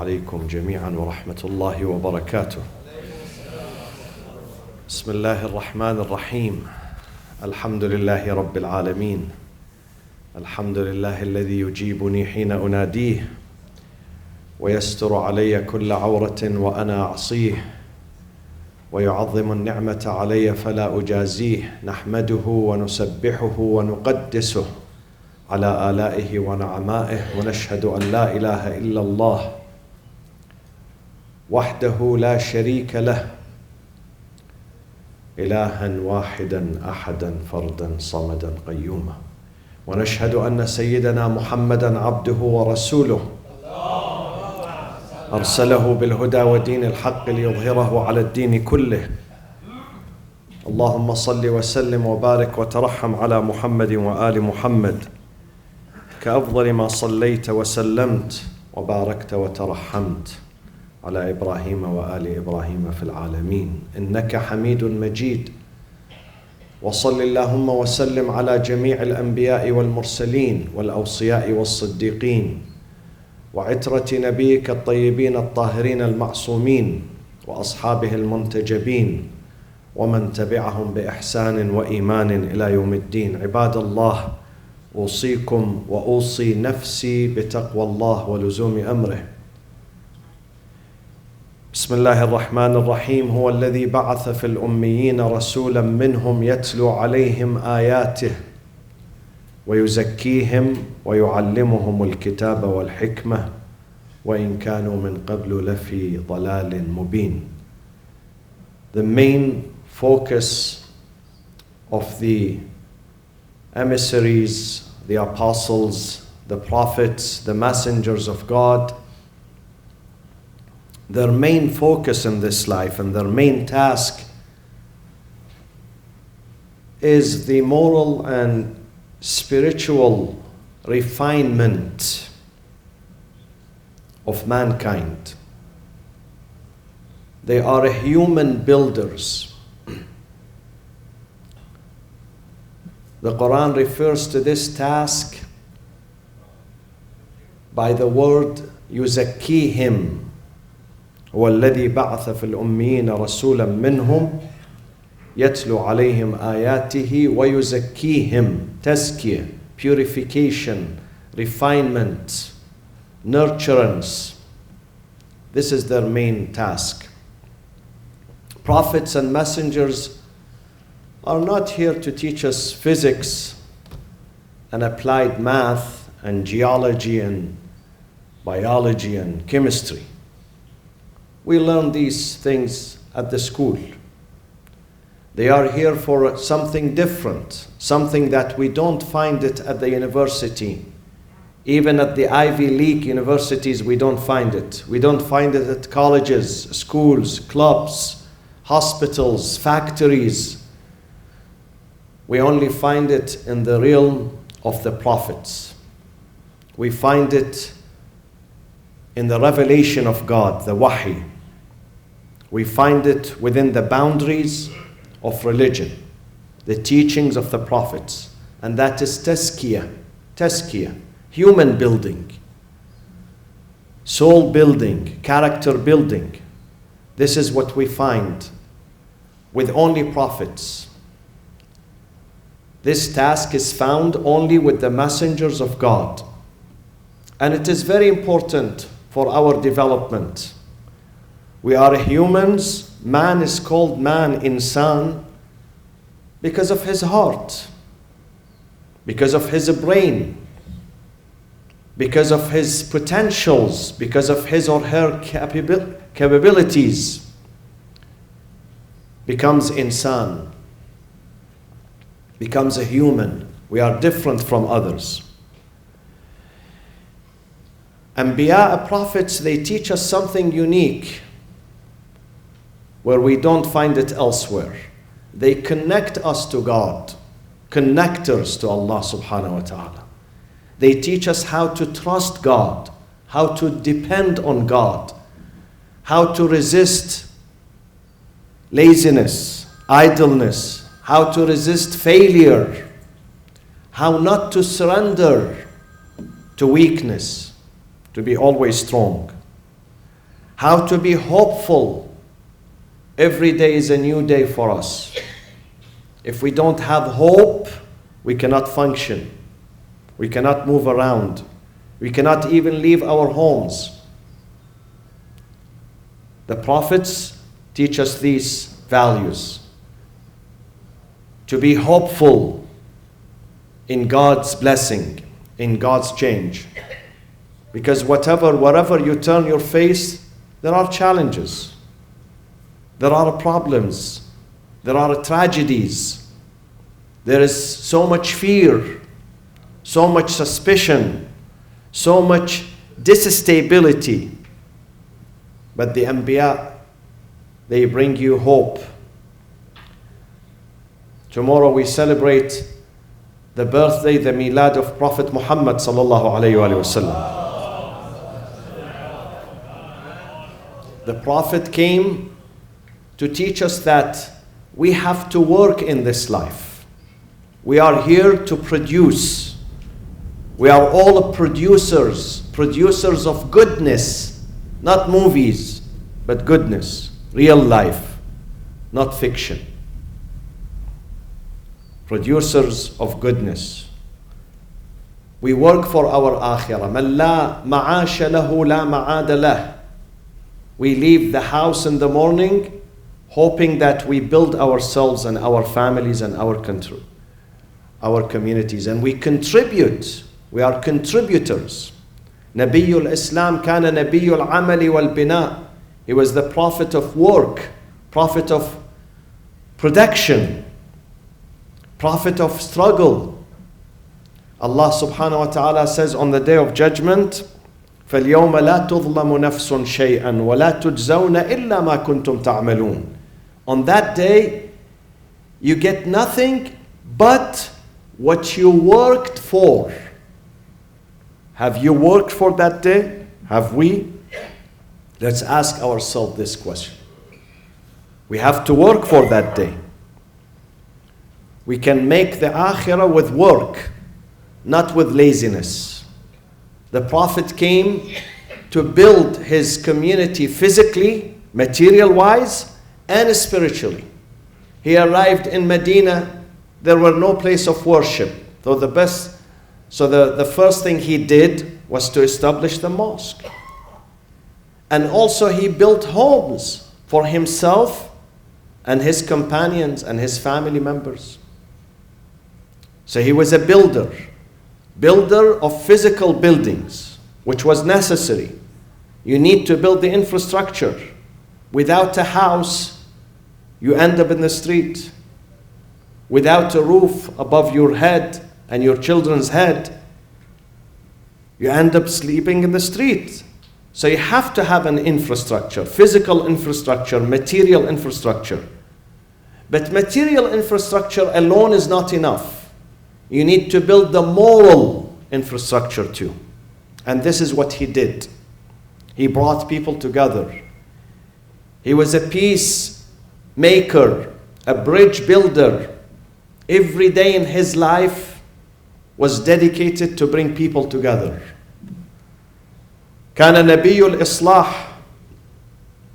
عليكم جميعا ورحمة الله وبركاته. بسم الله الرحمن الرحيم. الحمد لله رب العالمين. الحمد لله الذي يجيبني حين أناديه ويستر علي كل عورة وأنا أعصيه ويعظم النعمة علي فلا أجازيه. نحمده ونسبحه ونقدسه على آلائه ونعمائه، ونشهد أن لا إله إلا الله وحده لا شريك له، إلها واحدا أحدا فردا صمدا قيوما. ونشهد أن سيدنا محمدا عبده ورسوله أرسله بالهدى ودين الحق ليظهره على الدين كله. اللهم صل وسلم وبارك وترحم على محمد وآل محمد كأفضل ما صليت وسلمت وباركت وترحمت على إبراهيم وآل إبراهيم في العالمين إنك حميد مجيد. وصل اللهم وسلم على جميع الأنبياء والمرسلين والأوصياء والصديقين وعترة نبيك الطيبين الطاهرين المعصومين وأصحابه المنتجبين ومن تبعهم بإحسان وإيمان إلى يوم الدين. عباد الله، أوصيكم وأوصي نفسي بتقوى الله ولزوم أمره. بسم الله الرحمن الرحيم. هو الذي بعث في الأميين رسولا منهم يتلو عليهم آياته ويزكيهم ويعلمهم الكتاب والحكمة وإن كانوا من قبل لفي ضلال مبين. The main focus of the emissaries, the apostles, the prophets, the messengers of God, their main focus in this life and their main task is the moral and spiritual refinement of mankind. They are human builders. The Quran refers to this task by the word يزكيهم. هو الذي بعث في الأميين رسولا منهم يتلو عليهم آياته ويزكيهم. تزكية, purification, refinement, nurturance. This is their main task. Prophets and messengers are not here to teach us physics and applied math and geology and biology and chemistry. We learn these things at the school. They are here for something different, something that we don't find it at the university. Even at the Ivy League universities, we don't find it. We don't find it at colleges, schools, clubs, hospitals, factories. We only find it in the realm of the prophets. We find it in the revelation of God, the wahi. We find it within the boundaries of religion, the teachings of the prophets, and that is tazkiyah, human building, soul building, character building. This is what we find with only prophets. This task is found only with the messengers of God, and it is very important for our development. We are humans. Man is called man, insan, because of his heart, because of his brain, because of his potentials, because of his or her capabilities, becomes insan, becomes a human. We are different from others. Anbiya, prophets, they teach us something unique where we don't find it elsewhere. They connect us to God, connectors to Allah subhanahu wa ta'ala. They teach us how to trust God, how to depend on God, how to resist laziness, idleness, how to resist failure, how not to surrender to weakness, to be always strong. how to be hopeful. Every day is a new day for us. If we don't have hope, we cannot function. We cannot move around. We cannot even leave our homes. The prophets teach us these values. To be hopeful in God's blessing, in God's change. Because wherever you turn your face, there are challenges. There are problems. There are tragedies. There is so much fear, so much suspicion, so much disstability. But the Anbiya, they bring you hope. Tomorrow we celebrate the birthday, the milad of Prophet Muhammad sallallahu alayhi wa sallam. The Prophet came to teach us that we have to work in this life. We are here to produce. We are all producers of goodness, not movies, but goodness, real life, not fiction. Producers of goodness. We work for our akhirah. Man la ma'asha lahu la ma'ada lah. We leave the house in the morning hoping that we build ourselves and our families and our country, our communities, and we contribute. We are contributors. Nabiyul Islam kana Nabiyul Amali wal Bina. He was the prophet of work, prophet of production, prophet of struggle. Allah subhanahu wa ta'ala says on the day of judgment, فَالْيَوْمَ لَا تُظْلَمُ نَفْسٌ شَيْئًا وَلَا تُجْزَوْنَ إِلَّا مَا كُنْتُمْ تَعْمَلُونَ. On that day, you get nothing but what you worked for. Have you worked for that day? Have we? Let's ask ourselves this question. We have to work for that day. We can make the akhirah with work, not with laziness. The Prophet came to build his community physically, material-wise, and spiritually. He arrived in Medina. There were no place of worship. So the first thing he did was to establish the mosque. And also he built homes for himself and his companions and his family members. So he was a builder of physical buildings, which was necessary. You need to build the infrastructure. Without a house, you end up in the street. Without a roof above your head and your children's head, you end up sleeping in the street. So you have to have an infrastructure, physical infrastructure, material infrastructure. But material infrastructure alone is not enough. You need to build the moral infrastructure too. And this is what he did. He brought people together. He was a peacemaker, a bridge builder. Every day in his life was dedicated to bring people together. Kana Nabiyul Islah.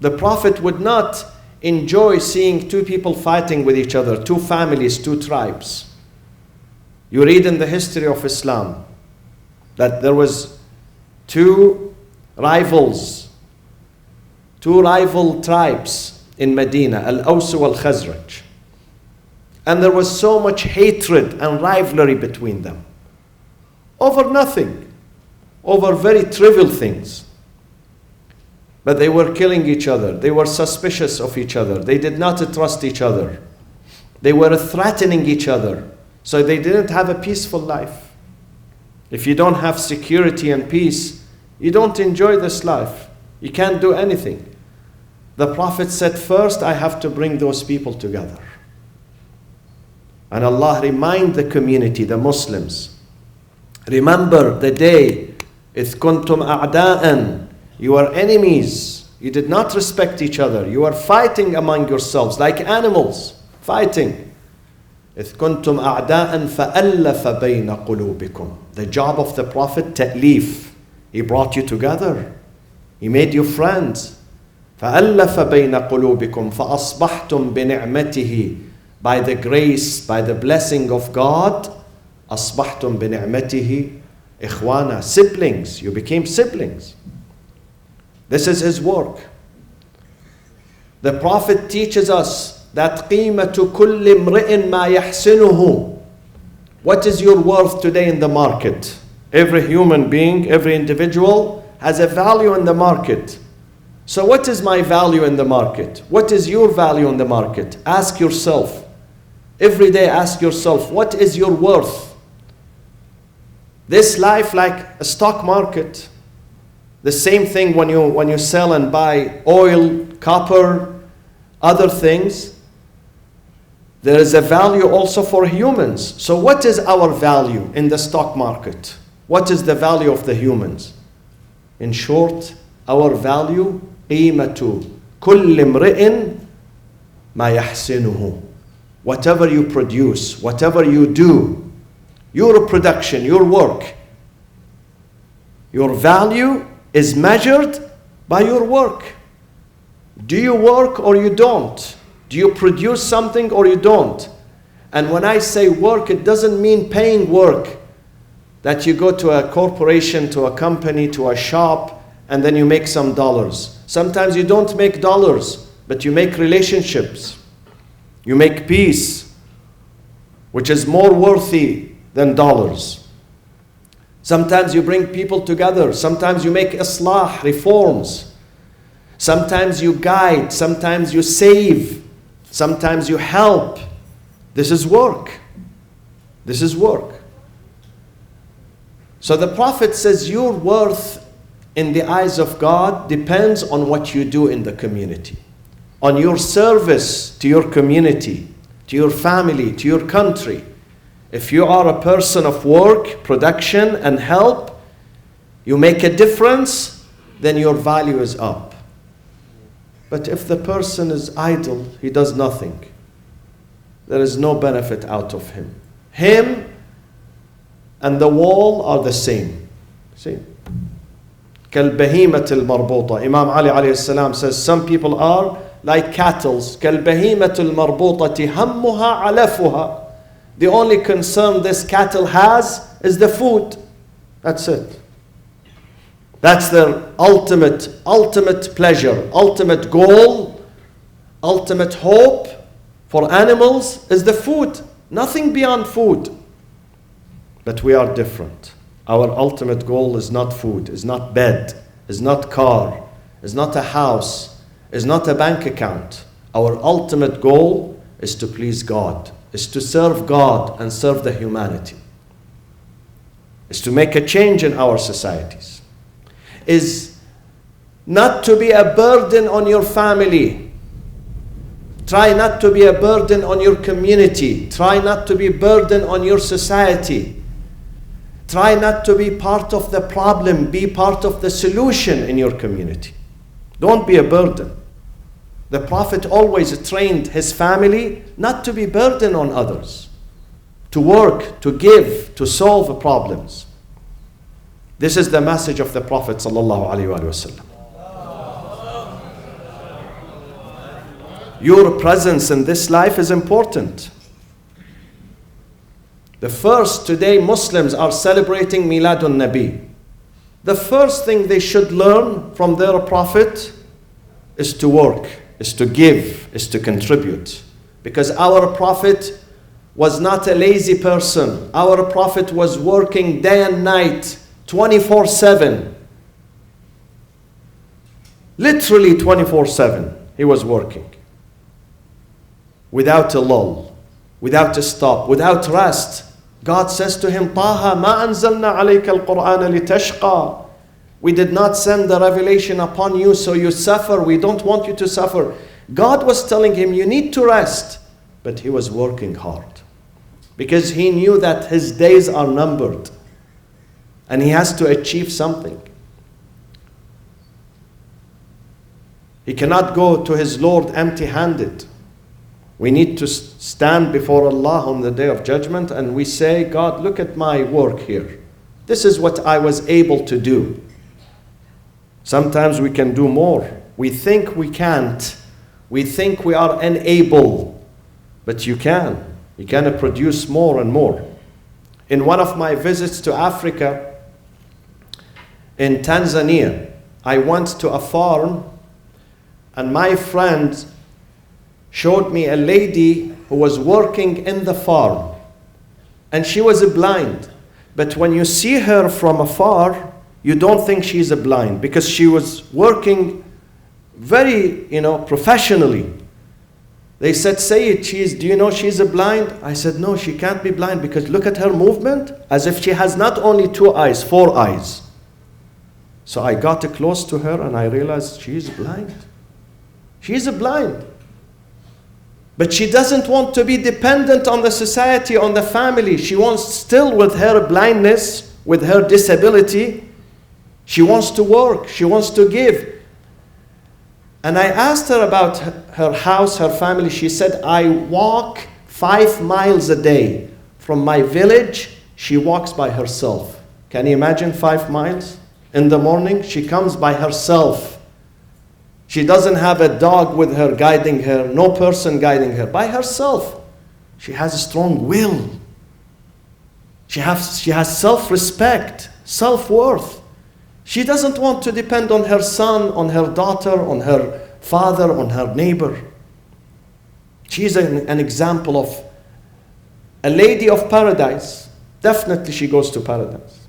The Prophet would not enjoy seeing two people fighting with each other, two families, two tribes. You read in the history of Islam that there was two rival tribes in Medina, Al-Aws wal Khazraj. And there was so much hatred and rivalry between them. Over nothing. Over very trivial things. But they were killing each other. They were suspicious of each other. They did not trust each other. They were threatening each other. So they didn't have a peaceful life. If you don't have security and peace, you don't enjoy this life. You can't do anything. The Prophet said, first I have to bring those people together. And Allah remind the community, the Muslims, remember the day, إِذْ كُنْتُمْ أَعْدَاءً. You are enemies. You did not respect each other. You are fighting among yourselves like animals, fighting. إِذْ كُنْتُمْ أَعْدَاءً فَأَلَّفَ بَيْنَ قُلُوبِكُمْ. The job of the Prophet, ta'leef. He brought you together. He made you friends. فألف بين قلوبكم فأصبحتم بنعمته, by the grace, by the blessing of God, أصبحتم بنعمته إخوانا, siblings. You became siblings. This is his work. The Prophet teaches us that قيمة كل امرئ ما يحسنه. What is your worth today in the market? Every human being, every individual has a value in the market. So what is my value in the market? What is your value in the market? Ask yourself. Every day ask yourself, what is your worth? This life like a stock market. The same thing when you sell and buy oil, copper, other things. There is a value also for humans. So what is our value in the stock market? What is the value of the humans? In short, our value قيمة كل امرئ ما يحسنه. Whatever you produce, whatever you do, your production, your work, your value is measured by your work. Do you work or you don't? Do you produce something or you don't? And when I say work, it doesn't mean paying work, that you go to a corporation, to a company, to a shop, and then you make some dollars. Sometimes you don't make dollars, but you make relationships. You make peace, which is more worthy than dollars. Sometimes you bring people together. Sometimes you make islah, reforms. Sometimes you guide. Sometimes you save. Sometimes you help. This is work. This is work. So the Prophet says your worth in the eyes of God depends on what you do in the community, on your service to your community, to your family, to your country. If you are a person of work, production, and help, you make a difference, then your value is up. But if the person is idle, he does nothing, there is no benefit out of him. Him and the wall are the same. See? كالبهيمة المربوطة. Imam Ali alayhi salam says some people are like cattle. كالبهيمة المربوطة همها علفها. The only concern this cattle has is the food. That's it. That's their ultimate pleasure, ultimate goal, ultimate hope for animals is the food. Nothing beyond food. But we are different. Our ultimate goal is not food, is not bed, is not car, is not a house, is not a bank account. Our ultimate goal is to please God, is to serve God and serve the humanity, is to make a change in our societies, is not to be a burden on your family. Try not to be a burden on your community. Try not to be a burden on your society. Try not to be part of the problem, be part of the solution in your community. Don't be a burden. The Prophet always trained his family not to be burden on others, to work, to give, to solve problems. This is the message of the Prophet ﷺ. Your presence in this life is important. The first, today Muslims are celebrating Miladun Nabi. The first thing they should learn from their Prophet is to work, is to give, is to contribute. Because our Prophet was not a lazy person. Our Prophet was working day and night, 24/7. Literally 24/7 he was working. Without a lull, without a stop, without rest. God says to him, طه ما أنزلنا عليك القرآن لتشقى. We did not send the revelation upon you so you suffer. We don't want you to suffer. God was telling him, you need to rest. But he was working hard. Because he knew that his days are numbered. And he has to achieve something. He cannot go to his Lord empty-handed. We need to stand before Allah on the day of judgment and we say, God, look at my work here. This is what I was able to do. Sometimes we can do more. We think we can't. We think we are unable. But you can. You can produce more and more. In one of my visits to Africa, in Tanzania, I went to a farm, and my friend showed me a lady who was working in the farm. And she was blind. But when you see her from afar, you don't think she's blind, because she was working very, professionally. They said, Sayyid, do you know she's blind? I said, no, she can't be blind, because look at her movement, as if she has not only 2 eyes, 4 eyes. So I got close to her and I realized she's blind. She's blind. But she doesn't want to be dependent on the society, on the family. She wants still, with her blindness, with her disability, she wants to work, she wants to give. And I asked her about her house, her family. She said, I walk 5 miles a day. From my village, she walks by herself. Can you imagine 5 miles? In the morning, she comes by herself. She doesn't have a dog with her guiding her, no person guiding her, by herself. She has a strong will. She has self-respect, self-worth. She doesn't want to depend on her son, on her daughter, on her father, on her neighbor. She is an example of a lady of paradise. Definitely she goes to paradise.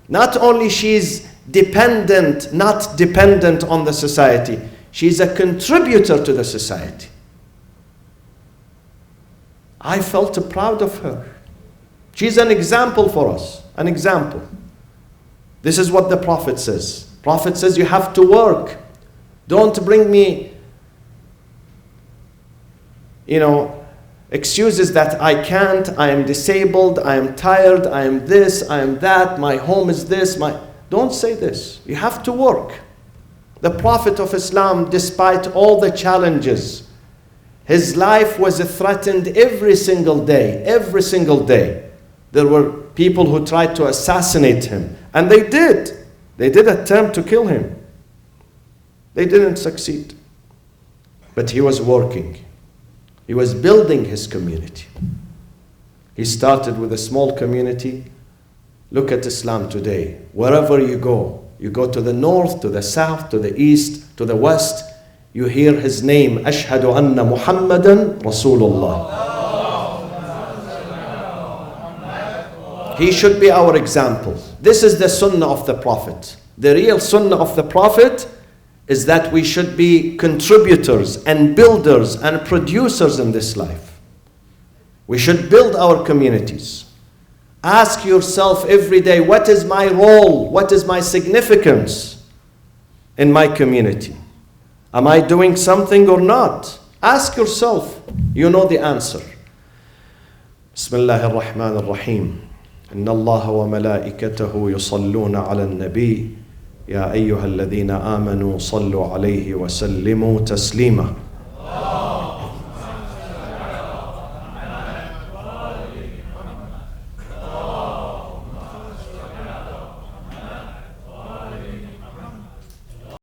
Not only she's dependent, not dependent on the society, she's a contributor to the society. I felt proud of her. She's an example for us, an example. This is what the Prophet says. Prophet says you have to work. Don't bring me, excuses that I can't, I am disabled, I am tired, I am this, I am that, my home is this, Don't say this. You have to work. The Prophet of Islam, despite all the challenges, his life was threatened every single day, every single day. There were people who tried to assassinate him, and they did. They did attempt to kill him. They didn't succeed. But he was working. He was building his community. He started with a small community. Look at Islam today. Wherever you go to the north, to the south, to the east, to the west, you hear his name, Ashhadu anna Muhammadan Rasulullah. He should be our example. This is the sunnah of the Prophet. The real sunnah of the Prophet is that we should be contributors and builders and producers in this life. We should build our communities. Ask yourself every day, what is my role? What is my significance in my community? Am I doing something or not? Ask yourself. You know the answer. Bismillah ar-Rahman ar-Rahim. Inna Allah wa malaikatahu yusalluna ala al-nabi. Ya ayyuha alladhina amanu sallu alayhi wa sallimu taslima.